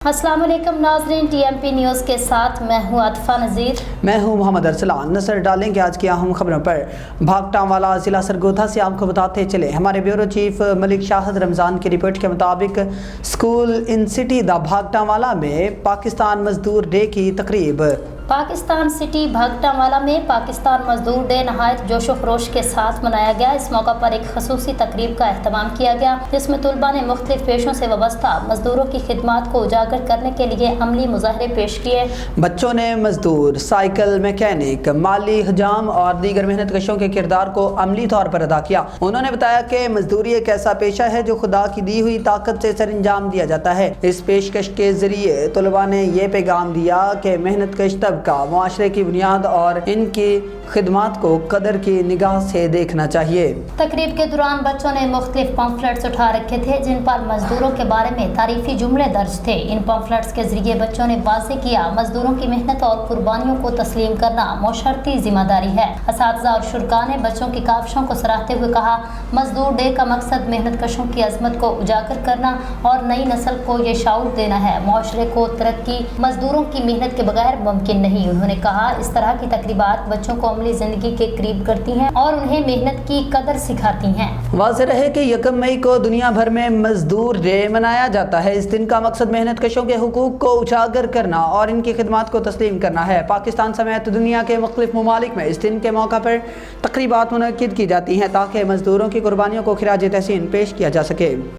अस्सलाम वालेकुम नाज़रीन, TMP न्यूज़ के साथ मैं हूँ आतिफा नज़ीर। मैं हूँ मोहम्मद अरसलान। नजर डालेंगे आज की अहम खबरों पर। भागटांवाला जिला सरगोधा से आपको बताते चले, हमारे ब्यूरो चीफ मलिक शाहिद रमज़ान की रिपोर्ट के मुताबिक स्कूल इन सिटी द भागटांवाला में पाकिस्तान मजदूर डे की तकरीब। पाकिस्तान सिटी भागटांवाला में पाकिस्तान मजदूर डे नहायत जोशो खरोश के साथ मनाया गया। इस मौका पर एक खसूसी तकरीब का अहतमाम किया गया, जिसमें तुलबा ने मुख्तलिफ पेशों से वाबस्ता मजदूरों की खिदमात को उजागर करने के लिए अमली मुजाहरे पेश किए। बच्चों ने मजदूर, साइकिल मैकेनिक, माली हजाम और दीगर मेहनत कशों के किरदार को अमली तौर पर अदा किया। उन्होंने बताया कि मजदूरी एक ऐसा पेशा है जो खुदा की दी हुई ताकत से सर अंजाम दिया जाता है। इस पेशकश के जरिए तुलबा ने यह पैगाम दिया कि मेहनत कश का मुआशरे की बुनियाद और इनकी खिदमात को कदर की निगाह से देखना चाहिए। तकरीब के दौरान बच्चों ने मुख्तलिफ पम्फलेट्स उठा रखे थे, जिन पर मजदूरों के बारे में तारीफी जुमले दर्ज थे। इन पम्फलेट्स के जरिए बच्चों ने वाज़ेह किया, मजदूरों की मेहनत और कुर्बानियों को तस्लीम करना मुशर्रती जिम्मेदारी है। असातिज़ा और शुरका ने बच्चों की काविशों को सराहते हुए कहा, मजदूर डे का मकसद मेहनत कशों की अजमत को उजागर करना और नई नस्ल को ये शाऊर देना है। मुआशरे को तरक्की मजदूरों की मेहनत के बगैर मुमकिन नहीं। उन्होंने कहा, इस तरह की तकरीबात बच्चों को अमली जिंदगी के करीब करती हैं और उन्हें मेहनत की कदर सिखाती हैं। वाज़ेह रहे कि 1 मई को दुनिया भर में मजदूर डे मनाया जाता है। इस दिन का मकसद मेहनत कशों के हुकूक को उजागर करना और इनकी खिदमात को तस्लीम करना है। पाकिस्तान समेत दुनिया के मुख्तलिफ ममालिक में इस दिन के मौका पर तकरीबात मुनक्किद की जाती हैं ताकि मजदूरों की कुर्बानियों को खिराज तहसीन पेश किया जा सके।